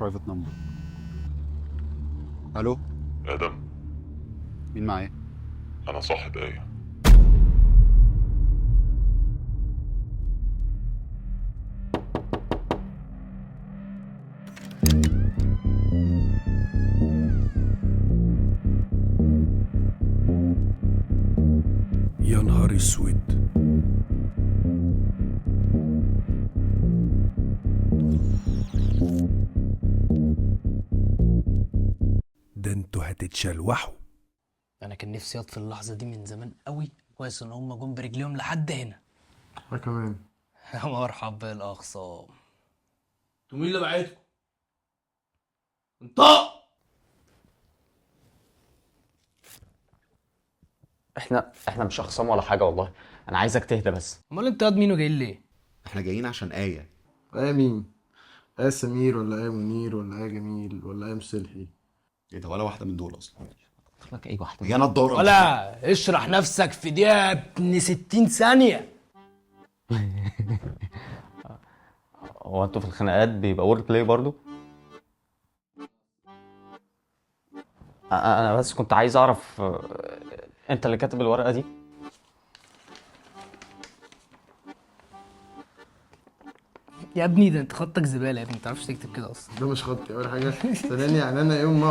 برايفت نمبر. الو، ادم، مين معايا؟ انا صاحب ايه. يا نهار اسود. ده انتوا هتتشلوحوا. انا كان نفسي اطفي اللحظه دي من زمان قوي. كويس ان هم جم برجليهم لحد هنا. انا كمان. يا مرحب بالاخصام. انتوا مين اللي بعتكم؟ انطق. احنا مش اخصام ولا حاجه والله. انا عايزك تهدى بس. امال انت قاعد مين وجايين ليه؟ احنا جايين عشان آية. ايه مين؟ ايه سمير ولا ايه منير ولا ايه جميل ولا ايه مصلحي؟ ايه ده؟ ولا واحدة من دول اصلا. قلت لك اي واحده. هي نضارة ولا اشرح نفسك في دقيقه يا ابن 60 ثانيه. هو انتوا في الخناقات بيبقى وورد بلاي برضو؟ انا بس كنت عايز اعرف، انت اللي كاتب الورقه دي؟ يا ابني ده انت خطك زباله يا ابني، ما تعرفش تكتب كده اصلا. ده مش خطي اول حاجه. ثانيا يعني انا يوم ما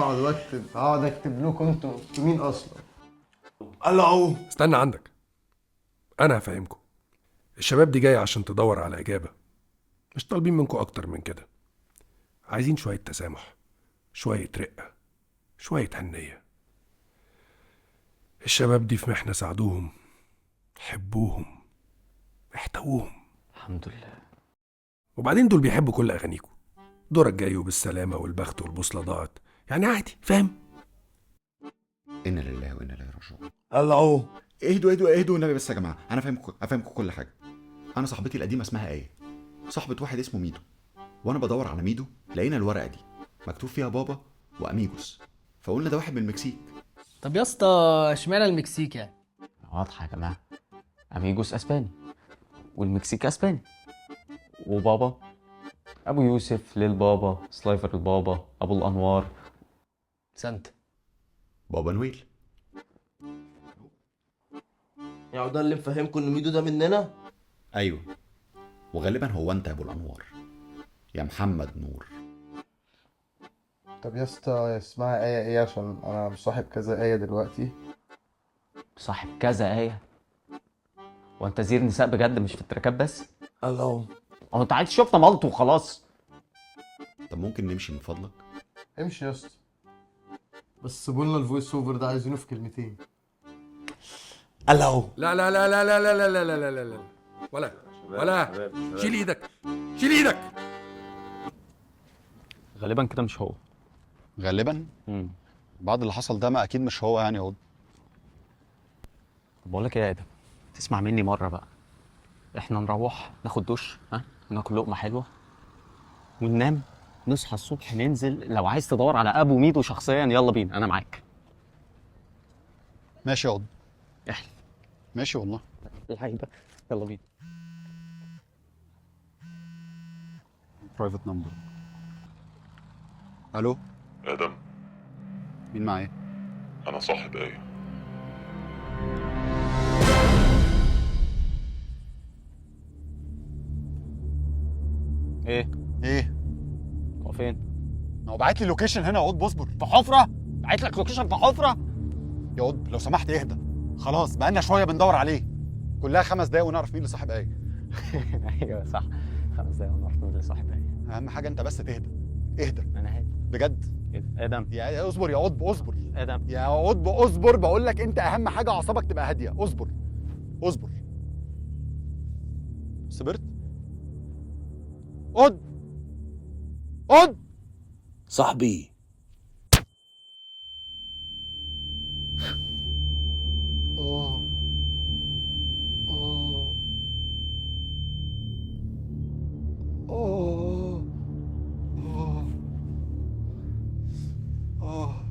اقعد اكتب لكم انتوا مين اصلا؟ الو. استنى عندك، انا هفهمكم. الشباب دي جايه عشان تدور على اجابه، مش طالبين منكم اكتر من كده. عايزين شويه تسامح، شويه رقه، شويه حنيه. الشباب دي في محنه، ساعدوهم، حبوهم، احتووهم. الحمد لله. وبعدين دول بيحبوا كل اغانيكم. دورك جاي وبالسلامه والبخت والبوصله ضاعت، يعني عادي، فاهم؟ إنا لله وإنا إليه راجعون. الو. اهدوا النبي بس يا جماعة. أنا أفهمكم كل حاجة. أنا صاحبتي القديمة اسمها آية، صاحبة واحد اسمه ميدو، وأنا بدور على ميدو لقينا الورقة دي مكتوب فيها بابا وأميجوس، فقلنا ده واحد من المكسيك. طب يا اسطى اشمعنى المكسيك يعني؟ واضحه يا جماعه، اميجوس اسباني والمكسيك اسباني، وبابا ابو يوسف للبابا، سلايفر البابا، ابو الانوار سانتا. بابا نويل. يعني ده اللي مفهمكم ان ميدو ده مننا؟ أيوه، وغالبا هو أنت يا أبو الأنوار، يا محمد نور. طب يا اسطى اسمها ايه عشان انا مصاحب كذا ايه دلوقتي. صاحب كذا ايه؟ وانت زير نساء بجد مش في التراكات بس؟ الو. هو انت عايز شفنا مالطو وخلاص؟ طب ممكن نمشي من فضلك؟ امشي يا اسطى، بس سيبولنا الفويس اوفر ده عايزينه في كلمتين. الو. لا لا لا لا لا لا لا لا لا لا لا، ولا شيل ايدك، شيل ايدك. غالبا كده مش هو. غالبا بعد اللي حصل ده ما اكيد مش هو يعني. هو طب بقول لك ايه يا ادم، تسمع مني مره بقى. احنا نروح ناخد دش، ناكل لقمه حلوه وننام، نصحى الصبح ننزل. لو عايز تدور على ابو ميدو شخصيا يلا بينا، انا معاك. ماشي يا قض. احلف. ماشي والله. اللعيبه، يلا بينا. برايفت نمبر. الو، ادم، مين معايا؟ انا صاحب ايه. ايه؟ هو فين؟ ما هو بعت لي لوكيشن هنا يا قض. اصبر. في حفره؟ بعت لك لوكيشن في حفره؟ يا قض لو سمحت اهدى، خلاص بقالنا شويه بندور عليه، كلها 5 دقايق ونعرف مين اللي صاحب ايه. ايوه صح، 5 دقايق ونعرف مين اللي صاحب ايه. اهم حاجه انت بس تهدى. اهدى انا هادي. بجد. ادم، يا اصبر يا قض، اصبر ادم، يا قض، اصبر. بقول لك انت اهم حاجه اعصابك تبقى هاديه. اصبر اصبر. صبرت. قض صاحبي. اه اه اه اه اه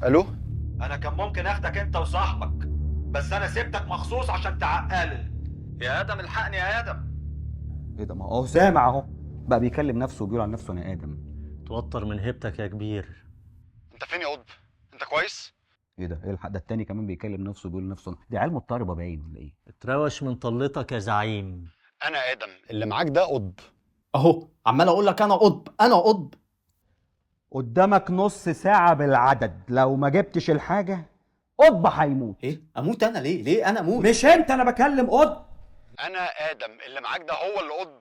الو. انا كان ممكن اخدك انت وصاحبك بس انا سبتك مخصوص عشان تعقله. يا ادم الحقني يا ادم. ايه ده؟ ما هو سامع اهو بقى بيكلم نفسه وبيقول عن نفسه انا ادم. توتر من هيبتك يا كبير. انت فين يا قطب؟ انت كويس؟ ايه ده؟ ايه الحق ده؟ التاني كمان بيكلم نفسه وبيقول نفسه دي عيال مضطربه باين ولا ايه؟ اتروش من طلتك يا زعيم. انا ادم اللي معاك ده قطب. اهو عمال اقول لك انا قطب انا قطب. قدامك نص ساعه بالعدد، لو ما جبتش الحاجه قطب هيموت. ايه اموت انا ليه؟ ليه انا اموت؟ مش انت، انا بكلم قطب. انا ادم اللي معاك ده هو اللي قطب.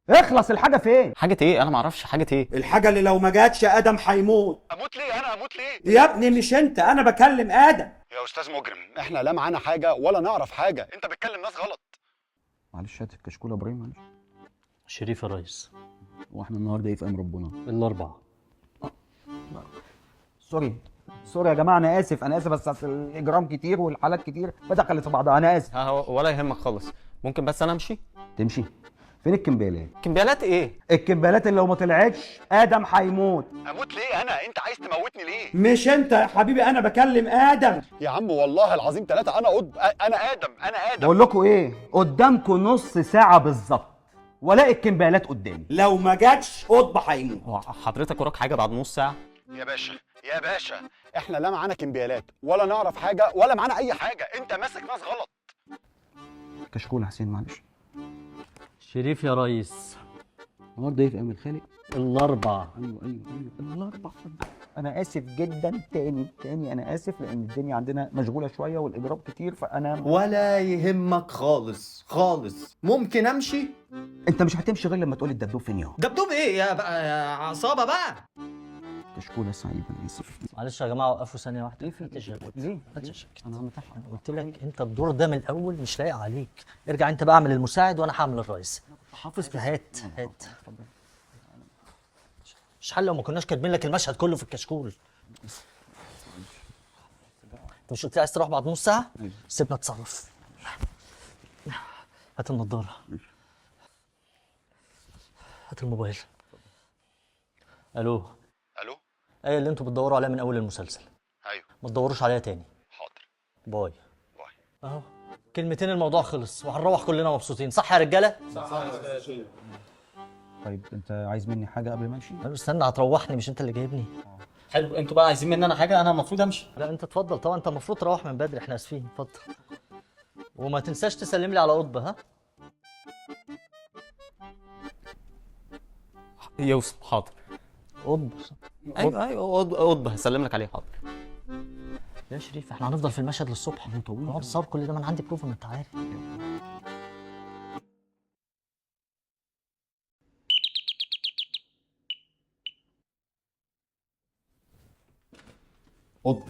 اخلص، الحاجه فين؟ حاجه ايه؟ انا ما اعرفش حاجه ايه. الحاجه اللي لو ما جاتش ادم هيموت. اموت ليه؟ انا اموت ليه؟ يا ابني مش انت، انا بكلم ادم. يا استاذ مجرم، احنا لا معانا حاجه ولا نعرف حاجه، انت بتكلم ناس غلط. معلش هات الكشكول يا ابراهيم، معلش. شريف يا ريس. واحنا النهارده ايه في امر ربنا؟ الاربعه. سوري يا جماعه، انا اسف بس اصل الاجرام كتير والحالات كتير بدخلت في بعضها، انا اسف. ولا يهمك خالص. ممكن بس انا امشي؟ تمشي؟ فين الكمبيالات؟ كمبيالات ايه؟ الكمبيالات اللي لو ما طلعتش ادم هيموت. اموت ليه انا؟ انت عايز تموتني ليه؟ مش انت يا حبيبي، انا بكلم ادم. يا عم والله العظيم ثلاثه انا قطب. انا ادم. بقول لكم ايه، قدامكم نص ساعه بالظبط والاقي الكمبيالات قدامي، لو ما جاتش قطب هيموت. هو حضرتك وراك حاجه بعد نص ساعه؟ يا باشا احنا لا معانا كمبيالات ولا نعرف حاجه ولا معانا اي حاجه، انت ماسك ناس غلط. كشكول يا حسين، معلش. شريف يا ريس. النهارده ايه في امل خالق؟ الاربعه. ايوه الاربع. انا اسف جدا، تاني انا اسف، لان الدنيا عندنا مشغوله شويه والاجراء كتير، فانا ولا يهمك خالص خالص. ممكن امشي؟ انت مش هتمشي غير لما تقول لي الدبدوب فين ياهو. دبدوب ايه يا بقى يا عصابه بقى؟ كشكول يا سعيد، انا اسف. معلش يا جماعه وقفوا ثانيه واحده. ليه في ليه؟ انا قلت لك انت الدور ده من الاول مش لايق عليك. ارجع انت بقى اعمل المساعد وانا هعمل الرئيس. حافظ. هات. مش حل لو ما كناش كاتبين لك المشهد كله في الكشكول. انت مش قلت لي عايز تروح بعد نص ساعه؟ سيبنا اتصرف. هات النضاره. هات الموبايل. الو. ايه اللي انتوا بتدوروا عليها من اول المسلسل؟ ايوه. ما تدوروش عليها تاني. حاضر. باي. اهو كلمتين الموضوع خلص وهنروح كلنا مبسوطين، صح يا رجاله؟ صح. طيب انت عايز مني حاجه قبل ما امشي؟ استنى، هتروحني مش انت اللي جايبني. حلو. انتوا بقى عايزين مني انا حاجه؟ انا المفروض امشي. لا انت اتفضل طبعا، انت المفروض تروح من بدري، احنا اسفين. اتفضل. وما تنساش تسلم لي على قطب. ها يوسف. حاضر. قطب. ايوه قطب هسلم لك عليه. حاضر. يا شريف احنا هنفضل في المشهد للصبح. طويل. نقعد نصور كل ده، ما انا عندي بروف، ما انت عارف. قطب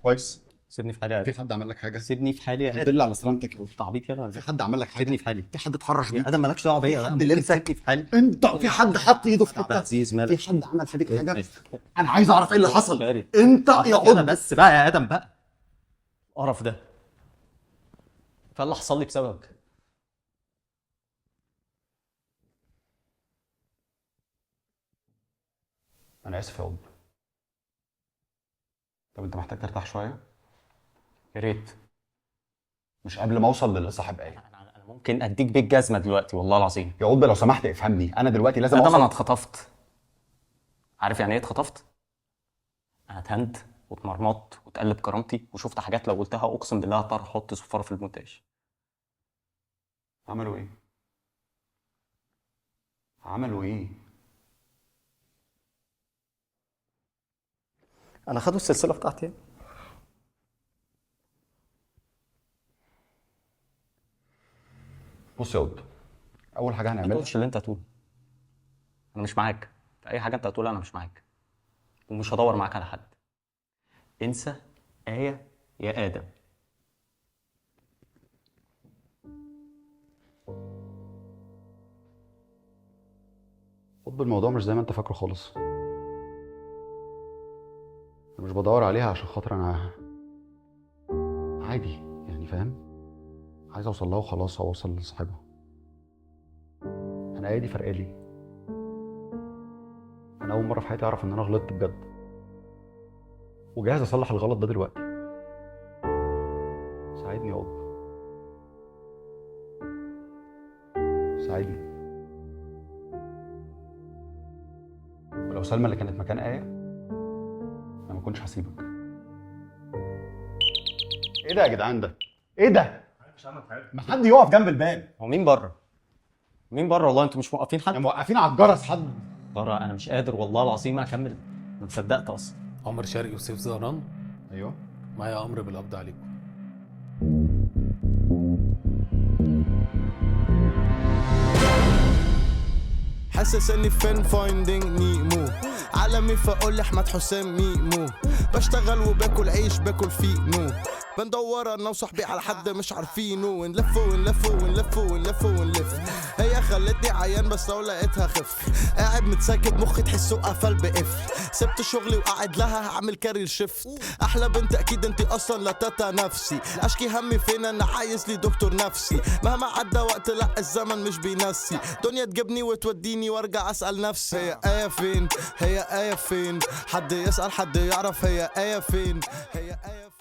كويس. سيبني في حالي. في حد عمل لك حاجه؟ سيبني في حالي يا الحمد لله على سلامتك. تعبيط يلا. في حد عمل لك حاجه؟ سيبني في حالي. في حد اتحرش بيك؟ ادم مالكش دعوه بيا. حد اللي سيبني في حالي. انت في حد حط ايده في حته؟ عزيز مالك؟ في حد عمل فيك حاجه؟ انا عايز اعرف ايه اللي حصل. انت يا انا قطب. بس بقى يا ادم بقى. قرف ده. فاللي حصل لي بسببك. انا اسف يا قطب. طب انت محتاج ترتاح شويه؟ يا ريت. مش قبل ما اوصل لصاحب ايه. انا ممكن اديك بيك جزمه دلوقتي والله العظيم. يا قطب لو سمحت افهمني، انا دلوقتي لازم ادم اوصل. انا اتخطفت. عارف يعني ايه اتخطفت؟ انا اتهنت واتمرمطت واتقلب كرامتي وشفت حاجات لو قلتها اقسم بالله هضطر احط صفاره في المونتاج. عملوا ايه؟ عملوا ايه؟ انا خدوا السلسله بتاعتي. بص يا قطب، اول حاجه ما هنعملها تقولش اللي انت هتقوله. انا مش معاك في اي حاجه انت هتقولها. انا مش معاك ومش هدور معاك على حد. انسى آية يا آدم. قطب الموضوع مش زي ما انت فاكره خالص. انا مش بدور عليها عشان خاطر انا عادي يعني، فاهم؟ عايز اوصل لها وخلاص، او اوصل لصاحبها. انا دي فرقالي. انا اول مره في حياتي اعرف ان انا غلطت بجد، وجاهز اصلح الغلط ده دلوقتي. ساعدني يابا، ساعدني. ولو سلمى اللي كانت مكان آية انا ما كنتش هسيبك. ايه ده يا جدعان ده؟ ايه ده؟ ما حد يقف جنب الباب. هو مين بره؟ مين بره؟ والله انتوا مش موقفين حد؟ موقفين على الجرس حد. بره انا مش قادر والله العظيم اكمل، ما صدقت اصلا. عمر شرقي وسيف زهران. ايوه معايا امر بالقبض عليكم. حاسس اني فين فايندينج نيمو عالمي، فاقول لي احمد حسام ميمو. بشتغل وباكل عيش باكل فيه نو، بندور انا وصاحبي على حد مش عارفينه، ونلف ونلف ونلف ونلف ونلف. هي خلتني عيان بس لو لقيتها خف، قاعد متساكت مخي تحسه قفل بقفل. سبت شغلي وقاعد لها هعمل كارير شيفت. احلى بنت اكيد انتي اصلا لا تاتا نفسي، اشكي همي فين انا عايز لي دكتور نفسي. مهما عدى وقت لا الزمن مش بينسي، دنيا تجيبني وتوديني وارجع اسال نفسي هي آية فين؟ هي آية فين؟ حد يسأل حد يعرف هي آية فين؟ هي آية فين؟